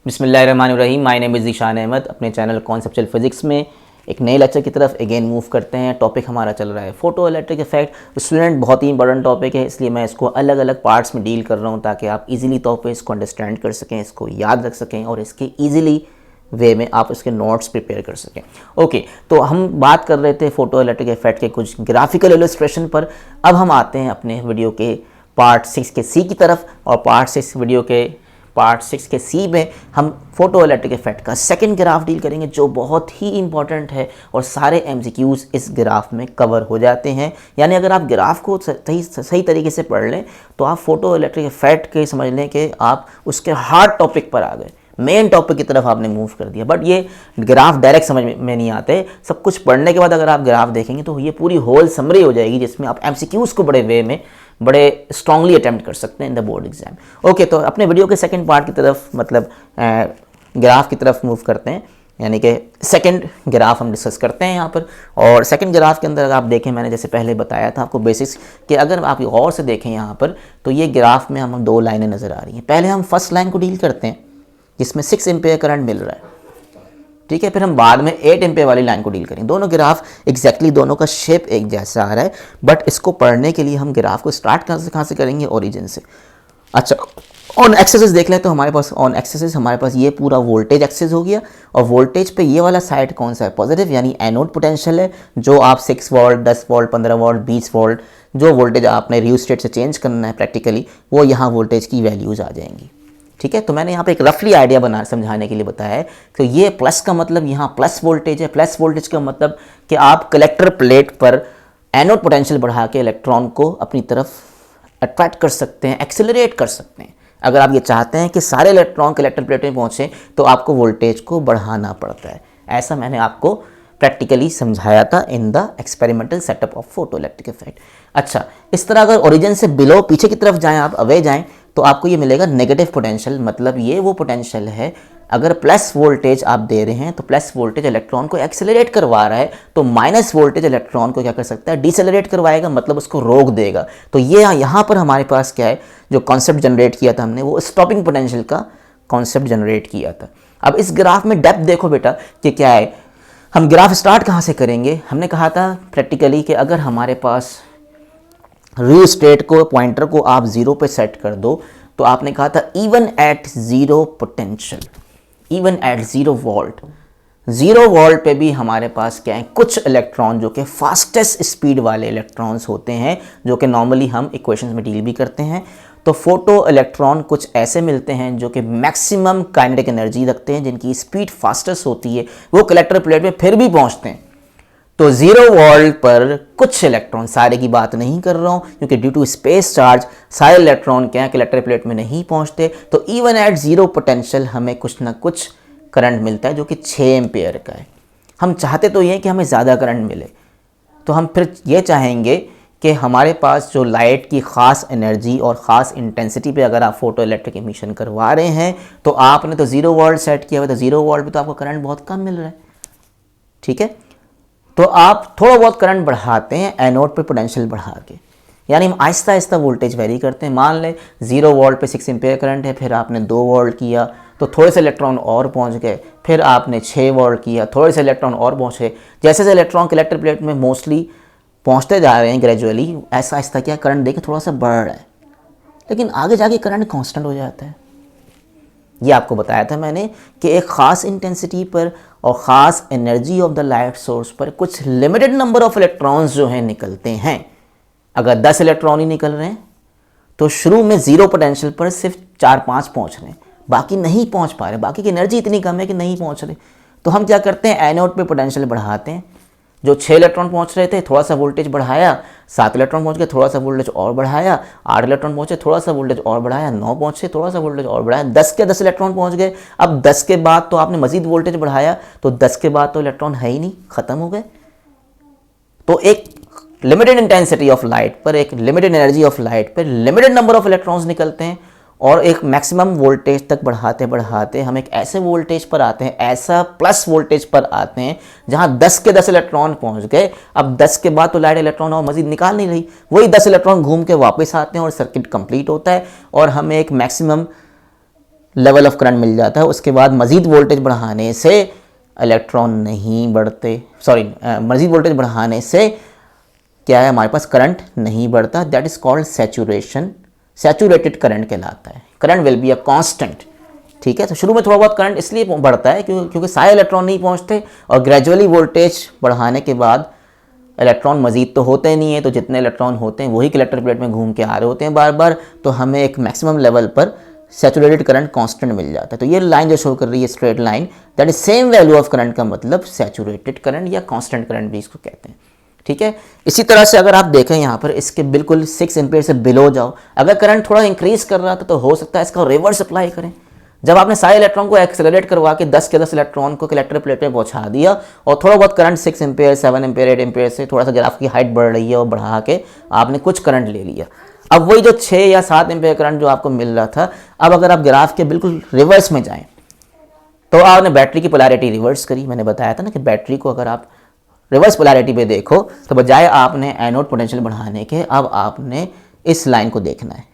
बिस्मिल्लाहिर्रहमानिर्रहीम। My name is Zeeshan Ahmad. अपने channel conceptual physics में एक नए लेक्चर की तरफ अगेन मूव करते हैं। टॉपिक हमारा चल रहा है फोटो इलेक्ट्रिक इफेक्ट। स्टूडेंट बहुत ही इंपॉर्टेंट टॉपिक है, इसलिए मैं इसको अलग अलग पार्ट्स में डील कर रहा हूँ ताकि आप इजीली तौर पे इसको अंडरस्टैंड कर सकें, इसको याद रख सकें और इसके ईजिली वे में आप इसके नोट्स प्रिपेयर कर सकें। ओके, तो हम बात कर रहे थे फोटो इलेक्ट्रिक इफेक्ट के कुछ ग्राफिकल इलस्ट्रेशन पर। अब हम आते हैं अपने वीडियो के पार्ट 6 के सी की तरफ, और पार्ट 6 के सी में हम फोटो इलेक्ट्रिक इफेक्ट का सेकंड ग्राफ डील करेंगे, जो बहुत ही इंपॉर्टेंट है और सारे एमसीक्यूज इस ग्राफ में कवर हो जाते हैं। यानी अगर आप ग्राफ को सही तरीके से पढ़ लें तो आप फोटो इलेक्ट्रिक इफेक्ट के समझ लें कि आप उसके हार्ड टॉपिक पर आ गए, मेन टॉपिक की तरफ आपने मूव कर दिया। बट ये ग्राफ डायरेक्ट समझ में नहीं आते, सब कुछ पढ़ने के बाद अगर आप ग्राफ देखेंगे तो ये पूरी होल समरी हो जाएगी, जिसमें आप एमसीक्यूज को बड़े वे में बड़े स्ट्रांगली अटेम्प्ट कर सकते हैं in the board exam. Okay, तो अपने वीडियो के सेकंड पार्ट की तरफ, मतलब ग्राफ की तरफ मूव करते हैं, यानी कि सेकंड ग्राफ हम डिस्कस करते हैं यहाँ पर। और सेकंड ग्राफ के अंदर अगर आप देखें, मैंने जैसे पहले बताया था आपको बेसिक्स कि अगर आप गौर से देखें यहाँ पर, तो ये ग्राफ में हम दो लाइनें नज़र आ रही हैं। पहले हम फर्स्ट लाइन को डील करते हैं जिसमें 6 एम्पेयर करंट मिल रहा है, ठीक है। फिर हम बाद में 8 एम्पेयर वाली लाइन को डील करेंगे। दोनों ग्राफ एग्जैक्टली दोनों का शेप एक जैसा आ रहा है, बट इसको पढ़ने के लिए हम ग्राफ को स्टार्ट कहाँ से करेंगे? ओरिजिन से। अच्छा, ऑन एक्सेस देख लें तो हमारे पास ऑन एक्सेस हमारे पास ये पूरा वोल्टेज एक्सेस हो गया, और वोल्टेज पे ये वाला साइड कौन सा है? पॉजिटिव, यानी एनोड पोटेंशियल है, जो आप 6 वोल्ट 10 वोल्ट 15 वोल्ट 20 वोल्ट जो वोल्टेज आपने रियोस्टेट से चेंज करना है प्रैक्टिकली, वो यहाँ वोल्टेज की वैल्यूज़ आ जाएंगी, ठीक है। तो मैंने यहाँ पे एक रफली आइडिया समझाने के लिए बताया है कि ये प्लस का मतलब यहाँ प्लस वोल्टेज है। प्लस वोल्टेज का मतलब कि आप कलेक्टर प्लेट पर एनोड पोटेंशियल बढ़ा के इलेक्ट्रॉन को अपनी तरफ अट्रैक्ट कर सकते हैं, एक्सेलरेट कर सकते हैं। अगर आप ये चाहते हैं कि सारे इलेक्ट्रॉन कलेक्टर प्लेट में पहुँचे तो आपको वोल्टेज को बढ़ाना पड़ता है। ऐसा मैंने आपको प्रैक्टिकली समझाया था in the experimental setup of photo electric effect. अच्छा, इस तरह अगर ओरिजिन से बिलो पीछे की तरफ जाएं, आप अवे जाएं, तो आपको ये मिलेगा नेगेटिव पोटेंशियल। मतलब ये वो पोटेंशियल है, अगर प्लस वोल्टेज आप दे रहे हैं तो प्लस वोल्टेज इलेक्ट्रॉन को एक्सेलरेट करवा रहा है, तो माइनस वोल्टेज इलेक्ट्रॉन को क्या कर सकता है? डिसेलरेट करवाएगा, मतलब उसको रोक देगा। तो ये यहाँ पर हमारे पास क्या है, जो कॉन्सेप्ट जनरेट किया था हमने, वो स्टॉपिंग पोटेंशियल का कॉन्सेप्ट जनरेट किया था। अब इस ग्राफ में डेप्थ देखो बेटा कि क्या है। हम ग्राफ स्टार्ट कहाँ से करेंगे? हमने कहा था प्रैक्टिकली कि अगर हमारे पास रियोस्टेट को, पॉइंटर को आप 0 पे सेट कर दो, तो आपने कहा था even at 0 potential, even at 0 volt, 0 volt पे भी हमारे पास क्या है? कुछ इलेक्ट्रॉन जो कि फास्टेस्ट स्पीड वाले इलेक्ट्रॉन्स होते हैं, जो कि नॉर्मली हम इक्वेशंस में डील भी करते हैं। तो फोटो इलेक्ट्रॉन कुछ ऐसे मिलते हैं जो कि मैक्सिमम काइनेटिक एनर्जी रखते हैं, जिनकी स्पीड फास्टेस्ट होती है, वो कलेक्टर प्लेट में फिर भी पहुंचते हैं। तो 0 वोल्ट पर कुछ इलेक्ट्रॉन, सारे की बात नहीं कर रहा हूं क्योंकि ड्यू टू स्पेस चार्ज सारे इलेक्ट्रॉन क्या है? कलेक्टर प्लेट में नहीं पहुंचते। तो इवन एट 0 पोटेंशियल हमें कुछ ना कुछ करंट मिलता है जो कि 6 एम्पेयर का है। हम चाहते तो ये कि हमें ज़्यादा करंट मिले, तो हम फिर ये चाहेंगे कि हमारे पास जो लाइट की ख़ास एनर्जी और ख़ास इंटेंसिटी पे अगर आप फोटो इलेक्ट्रिक इमिशन करवा रहे हैं, तो आपने तो 0 वोल्ट सेट किया हुआ, तो 0 वोल्ट पे तो आपको करंट बहुत कम मिल रहा है, ठीक है। तो आप थोड़ा बहुत करंट बढ़ाते हैं एनोड पे पोटेंशियल बढ़ा के, यानी हम आहिस्ता आहिस्ता वोल्टेज वेरी करते हैं। मान लें 0 वोल्ट पे 6 एम्पेयर करंट है, फिर आपने 2 वोल्ट किया तो थोड़े से इलेक्ट्रॉन और पहुंच गए, फिर आपने 6 वोल्ट किया, थोड़े से इलेक्ट्रॉन और पहुंचे। जैसे जैसे इलेक्ट्रॉन कलेक्टर प्लेट में मोस्टली पहुंचते जा रहे हैं ग्रेजुअली, ऐसा आहिस्ता क्या करंट देखिए थोड़ा सा बढ़ रहा है, लेकिन आगे जाके करंट कांस्टेंट हो जाता है। ये आपको बताया था मैंने कि एक ख़ास इंटेंसिटी पर और ख़ास energy of the light source पर कुछ लिमिटेड नंबर ऑफ इलेक्ट्रॉन्स जो हैं निकलते हैं। अगर 10 इलेक्ट्रॉन ही निकल रहे हैं तो शुरू में 0 पोटेंशियल पर सिर्फ 4-5 पहुंच रहे हैं, बाकी नहीं पहुंच पा रहे, बाकी की एनर्जी इतनी कम है कि नहीं पहुंच रहे। तो हम क्या करते हैं? एनोड पे पोटेंशियल बढ़ाते हैं। जो 6 इलेक्ट्रॉन पहुंच रहे थे, थोड़ा सा वोल्टेज बढ़ाया, 7 इलेक्ट्रॉन पहुंच गए, थोड़ा सा वोल्टेज और बढ़ाया, 8 इलेक्ट्रॉन पहुंचे, थोड़ा सा वोल्टेज और बढ़ाया, 9 पहुंचे, थोड़ा सा वोल्टेज और बढ़ाया, 10 के 10 इलेक्ट्रॉन पहुंच गए। अब 10 के बाद तो आपने मजीद वोल्टेज बढ़ाया, तो 10 के बाद तो इलेक्ट्रॉन है ही नहीं, खत्म हो गए। तो एक लिमिटेड इंटेंसिटी ऑफ लाइट पर, एक लिमिटेड एनर्जी ऑफ लाइट पर लिमिटेड नंबर ऑफ इलेक्ट्रॉन्स निकलते हैं, और एक मैक्सिमम वोल्टेज तक बढ़ाते बढ़ाते हम एक ऐसे वोल्टेज पर आते हैं, ऐसा प्लस वोल्टेज पर आते हैं जहां 10 के 10 इलेक्ट्रॉन पहुंच गए। अब 10 के बाद तो लाइट इलेक्ट्रॉन और मजीद निकाल नहीं रही, वही 10 इलेक्ट्रॉन घूम के वापस आते हैं और सर्किट कंप्लीट होता है, और हमें एक मैक्सिमम लेवल ऑफ करंट मिल जाता है, उसके बाद मज़ीद वोल्टेज बढ़ाने से इलेक्ट्रॉन नहीं बढ़ते, मज़ीद वोल्टेज बढ़ाने से क्या है, हमारे पास करंट नहीं बढ़ता। That is called saturation, saturated current कहलाता है। Current will be a constant, ठीक है। तो शुरू में थोड़ा बहुत करंट इसलिए बढ़ता है क्योंकि सारे इलेक्ट्रॉन नहीं पहुंचते, और ग्रेजुअली वोल्टेज बढ़ाने के बाद इलेक्ट्रॉन मजीद तो होते नहीं है, तो जितने इलेक्ट्रॉन होते हैं वही कलेक्टर प्लेट में घूम के आ रहे होते हैं बार बार, तो हमें एक मैक्सिमम लेवल पर सैचुरेटेड करंट कांस्टेंट मिल जाता है। तो ये लाइन जो शो कर रही है straight line, that is same value of current का मतलब सैचुरेटेड करंट या कांस्टेंट करंट भी इसको कहते हैं, ठीक है। इसी तरह से अगर आप देखें यहाँ पर इसके बिल्कुल 6 एम्पीयर से बिलो जाओ, अगर करंट थोड़ा इंक्रीज कर रहा था तो हो सकता है इसका रिवर्स अप्लाई करें। जब आपने सारे इलेक्ट्रॉन को एक्सेलरेट करवा के 10 के 10 इलेक्ट्रॉन को कलेक्टर प्लेट में पहुंचा दिया, और थोड़ा बहुत करंट 6 एम्पीयर 7 एम्पीयर 8 एम्पीयर से थोड़ा सा ग्राफ की हाइट बढ़ रही है और बढ़ा के आपने कुछ करंट ले लिया, अब वही जो 6 या 7 एम्पीयर करंट जो आपको मिल रहा था, अब अगर आप ग्राफ के बिल्कुल रिवर्स में जाएं तो आपने बैटरी की पोलैरिटी रिवर्स करी। मैंने बताया था ना कि बैटरी को अगर आप रिवर्स पोलैरिटी पे देखो तो बजाय आपने एनोड पोटेंशियल बढ़ाने के, अब आपने इस लाइन को देखना है।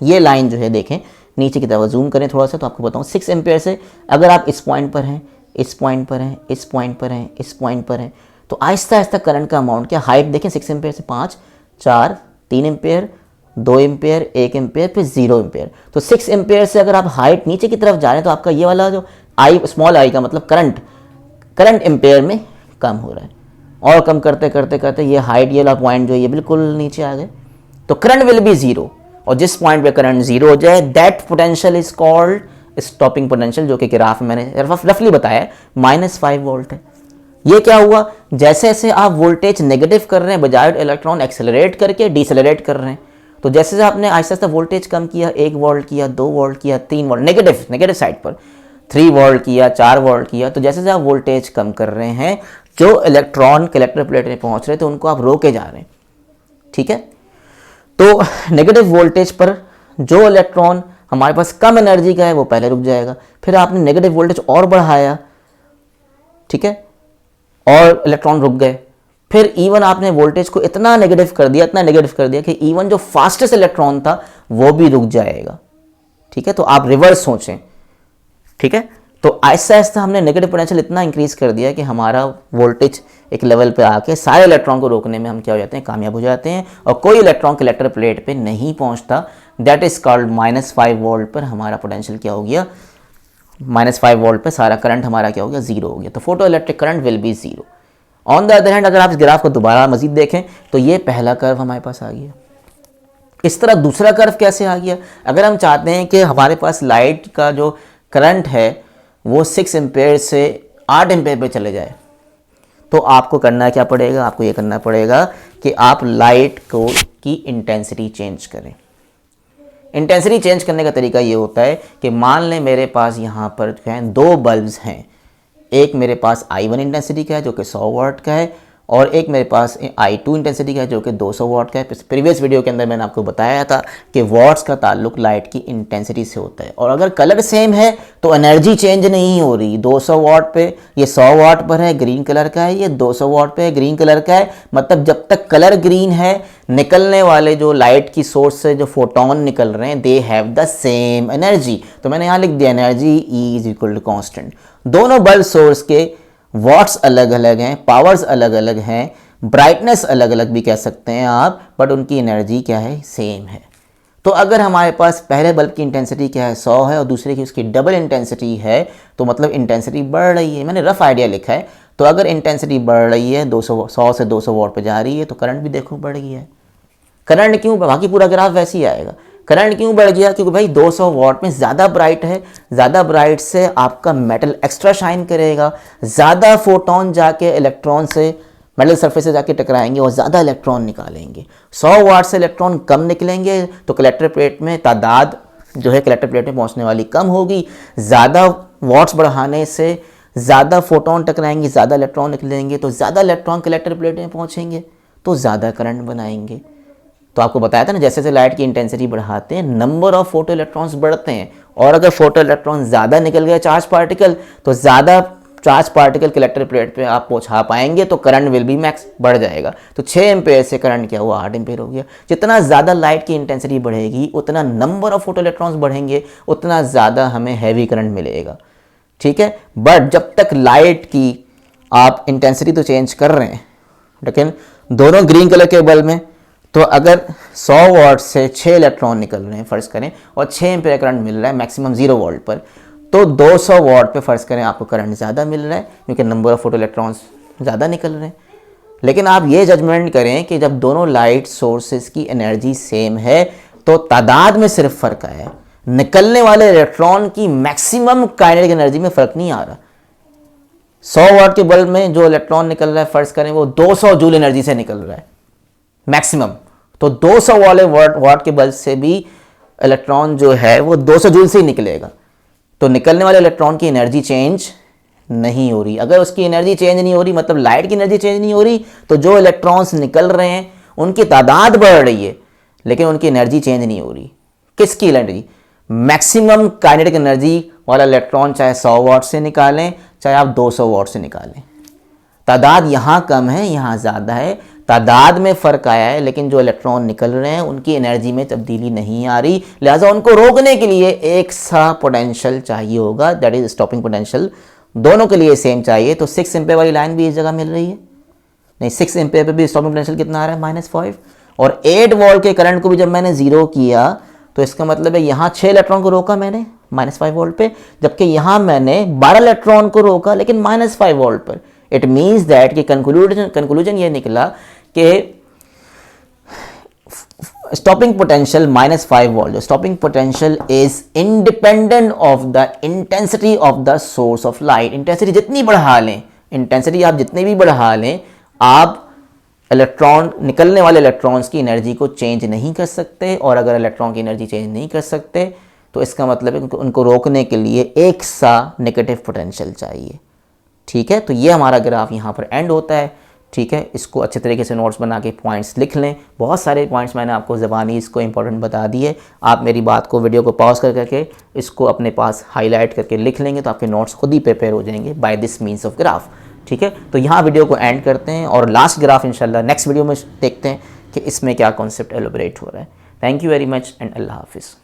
ये लाइन जो है देखें नीचे की तरफ जूम करें थोड़ा सा तो आपको बताऊं 6 एम्पीयर से अगर आप इस पॉइंट पर हैं, इस पॉइंट पर हैं, इस पॉइंट पर हैं, इस पॉइंट पर हैं, तो आहिस्ता आहिस्ता करंट का अमाउंट क्या, हाइट देखें 6 एम्पीयर से 5, 4, 3 एम्पीयर, 2 एम्पीयर, 1 एम्पीयर, फिर 0 एम्पीयर। तो 6 एम्पीयर से अगर आप हाइट नीचे की तरफ जा रहे हैं तो आपका ये वाला जो आई, स्मॉल आई का मतलब करंट एम्पीयर में कम हो रहा है, और कम करते करते करते ये हाइट, ये वाला पॉइंट जो है ये बिल्कुल नीचे आ गए, तो करंट विल बी 0। और जिस पॉइंट पे करंट 0 हो जाए that potential is called stopping potential, जो कि ग्राफ में मैंने रफली बताया है -5 वोल्ट है। ये क्या हुआ, जैसे जैसे आप वोल्टेज नेगेटिव कर रहे हैं बजाय इलेक्ट्रॉन एक्सेलरेट करके डिसेलरेट कर रहे हैं, तो जैसे जैसे आपने आहिस्ता आहिस्ता वोल्टेज कम किया, 1 वोल्ट किया, 2 वोल्ट किया, 3 वोल्ट नेगेटिव साइड पर, 3 वोल्ट किया, 4 वोल्ट किया, तो जैसे जैसे आप वोल्टेज कम कर रहे हैं जो इलेक्ट्रॉन कलेक्टर प्लेट में पहुंच रहे थे उनको आप रोके जा रहे हैं, ठीक है। तो नेगेटिव वोल्टेज पर जो इलेक्ट्रॉन हमारे पास कम एनर्जी का है वो पहले रुक जाएगा, फिर आपने नेगेटिव वोल्टेज और बढ़ाया, ठीक है, और इलेक्ट्रॉन रुक गए, फिर इवन आपने वोल्टेज को इतना नेगेटिव कर दिया कि इवन जो फास्टेस्ट इलेक्ट्रॉन था वो भी रुक जाएगा, ठीक है। तो आप रिवर्स सोचें, ठीक है। तो आहिस्ता आहिस्ता हमने नेगेटिव पोटेंशियल इतना इंक्रीज कर दिया कि हमारा वोल्टेज एक लेवल पे आके सारे इलेक्ट्रॉन को रोकने में हम क्या हो जाते हैं, कामयाब हो जाते हैं, और कोई इलेक्ट्रॉन कलेक्टर प्लेट पे नहीं पहुंचता। दैट इज कॉल्ड -5 वोल्ट पर हमारा पोटेंशियल क्या हो गया, -5 वोल्ट पे सारा करंट हमारा क्या हो गया, 0 हो गया। तो photo electric current will be 0। On the other hand अगर आप इस ग्राफ को दोबारा मजीद देखें तो ये पहला कर्व हमारे पास आ गया। इस तरह दूसरा कर्व कैसे आ गया, अगर हम चाहते हैं कि हमारे पास लाइट का जो करंट है वो 6 एम्पीयर से 8 एम्पीयर पे चले जाए, तो आपको करना क्या पड़ेगा, आपको ये करना पड़ेगा कि आप लाइट को की इंटेंसिटी चेंज करें। इंटेंसिटी चेंज करने का तरीका ये होता है कि मान लें मेरे पास यहाँ पर जो है 2 बल्ब्स हैं, एक मेरे पास I1 इंटेंसिटी का है जो कि 100 वाट का है, और एक मेरे पास I2 इंटेंसिटी का है जो कि 200 वाट का है। प्रीवियस वीडियो के अंदर मैंने आपको बताया था कि वॉट्स का ताल्लुक लाइट की इंटेंसिटी से होता है, और अगर कलर सेम है तो एनर्जी चेंज नहीं हो रही। 200 वाट पे ये 100 वाट पर है, ग्रीन कलर का है, ये 200 वाट पे है, ग्रीन कलर का है, मतलब जब तक कलर ग्रीन है निकलने वाले जो लाइट की सोर्स से जो फोटोन निकल रहे हैं they have the same energy. तो मैंने यहाँ लिख दिया energy E is equal to constant. दोनों बल्ब सोर्स के वॉट्स अलग अलग हैं, पावर्स अलग अलग हैं, ब्राइटनेस अलग अलग भी कह सकते हैं आप, बट उनकी एनर्जी क्या है, सेम है। तो अगर हमारे पास पहले बल्ब की इंटेंसिटी क्या है, 100 है, और दूसरे की उसकी डबल इंटेंसिटी है, तो मतलब इंटेंसिटी बढ़ रही है। मैंने रफ आइडिया लिखा है, तो अगर इंटेंसिटी बढ़ रही है 100 से 200 वाट पे जा रही है तो करंट भी देखो बढ़ गई है। करंट क्यों, बाकी पूरा ग्राफ वैसे ही आएगा। करंट क्यों बढ़ गया, क्योंकि भाई 200 वाट में ज़्यादा ब्राइट है, ज़्यादा ब्राइट से आपका मेटल एक्स्ट्रा शाइन करेगा, ज़्यादा फोटोन जाके इलेक्ट्रॉन से मेटल सरफेस से जाके टकराएंगे और ज़्यादा इलेक्ट्रॉन निकालेंगे। 100 वाट से इलेक्ट्रॉन कम निकलेंगे तो कलेक्टर प्लेट में तादाद जो है कलेक्टर प्लेट में पहुंचने वाली कम होगी। ज़्यादा वाट्स बढ़ाने से ज़्यादा फोटोन टकराएंगे, ज़्यादा इलेक्ट्रॉन निकलेंगे, तो ज़्यादा इलेक्ट्रॉन कलेक्टर प्लेट में पहुँचेंगे तो ज़्यादा करंट बनाएंगे। तो आपको बताया था ना, जैसे जैसे लाइट की इंटेंसिटी बढ़ाते हैं नंबर ऑफ फोटो इलेक्ट्रॉन्स बढ़ते हैं, और अगर फोटो इलेक्ट्रॉन ज़्यादा निकल गए चार्ज पार्टिकल तो ज़्यादा चार्ज पार्टिकल कलेक्टर प्लेट पे आप पहुंचा पाएंगे तो करंट विल बी मैक्स बढ़ जाएगा। तो 6 एम्पेयर से करंट क्या हुआ, 8 एम्पेयर हो गया। जितना ज़्यादा लाइट की इंटेंसिटी बढ़ेगी उतना नंबर ऑफ फोटो इलेक्ट्रॉन्स बढ़ेंगे, उतना ज़्यादा हमें हैवी करंट मिलेगा, ठीक है। बट जब तक लाइट की आप इंटेंसिटी तो चेंज कर रहे हैं, लेकिन दोनों ग्रीन कलर के बल्ब में तो अगर 100 वाट से 6 इलेक्ट्रॉन निकल रहे हैं फ़र्ज़ करें और 6 एम्पेयर करंट मिल रहा है मैक्सिमम 0 वोल्ट पर, तो 200 वाट पे फ़र्ज़ करें आपको करंट ज़्यादा मिल रहा है क्योंकि नंबर ऑफ फोटो इलेक्ट्रॉन्स ज़्यादा निकल रहे हैं। लेकिन आप ये जजमेंट करें कि जब दोनों लाइट सोर्सेज की एनर्जी सेम है तो तादाद में सिर्फ फ़र्क आया है, निकलने वाले इलेक्ट्रॉन की मैक्सिमम काइनेटिक एनर्जी में फ़र्क नहीं आ रहा। 100 वाट के बल्ब में जो इलेक्ट्रॉन निकल रहा है फ़र्ज़ करें वो 200 जूल एनर्जी से निकल रहा है मैक्सिमम, तो 200 वाले वाट के बल्ब से भी इलेक्ट्रॉन जो है वो 200 जूल से ही निकलेगा। तो निकलने वाले इलेक्ट्रॉन की एनर्जी चेंज नहीं हो रही। अगर उसकी एनर्जी चेंज नहीं हो रही, मतलब लाइट की एनर्जी चेंज नहीं हो रही, तो जो इलेक्ट्रॉन्स निकल रहे हैं उनकी तादाद बढ़ रही है लेकिन उनकी एनर्जी चेंज नहीं हो रही। किसकी एनर्जी? मैक्सिमम काइनेटिक एनर्जी वाला इलेक्ट्रॉन चाहे 100 वाट से निकालें चाहे आप 200 वाट से निकालें, तादाद यहाँ कम है यहाँ ज़्यादा है, तादाद में फ़र्क आया है लेकिन जो इलेक्ट्रॉन निकल रहे हैं उनकी एनर्जी में तब्दीली नहीं आ रही। लिहाजा उनको रोकने के लिए एक सा पोटेंशियल चाहिए होगा, दैट इज स्टॉपिंग पोटेंशियल। दोनों के लिए सेम चाहिए। तो 6 एम्पेयर वाली लाइन भी इस जगह मिल रही है, नहीं 6 एम्पेयर पे भी स्टॉपिंग पोटेंशियल कितना आ रहा है -5, और 8 वोल्ट के करंट को भी जब मैंने 0 किया तो इसका मतलब है यहाँ 6 इलेक्ट्रॉन को रोका मैंने -5 वोल्ट पे, जबकि यहाँ मैंने 12 इलेक्ट्रॉन को रोका लेकिन -5 वोल्ट पर। इट मीन्स दैट कि कंक्लूजन ये निकला कि stopping potential -5 volt, stopping potential is independent of the intensity of the source of light. Intensity जितनी बढ़ा लें, इंटेंसिटी आप जितनी भी बढ़ा लें, आप इलेक्ट्रॉन निकलने वाले इलेक्ट्रॉन्स की एनर्जी को चेंज नहीं कर सकते, और अगर इलेक्ट्रॉन की एनर्जी चेंज नहीं कर सकते तो इसका मतलब है उनको रोकने के लिए एक सा नेगेटिव पोटेंशियल चाहिए, ठीक है। तो ये हमारा ग्राफ यहाँ पर एंड होता है, ठीक है। इसको अच्छे तरीके से नोट्स बना के पॉइंट्स लिख लें। बहुत सारे पॉइंट्स मैंने आपको ज़बानी इसको इंपॉर्टेंट बता दिए। आप मेरी बात को, वीडियो को पॉज कर करके इसको अपने पास हाईलाइट करके लिख लेंगे तो आपके नोट्स खुद ही प्रिपेयर हो जाएंगे by this means of graph, ठीक है। तो यहाँ वीडियो को एंड करते हैं और लास्ट ग्राफ इंशाल्लाह नेक्स्ट वीडियो में देखते हैं कि इसमें क्या कॉन्सेप्ट एलोबरेट हो रहा है। Thank you very much and अल्लाह हाफिज़।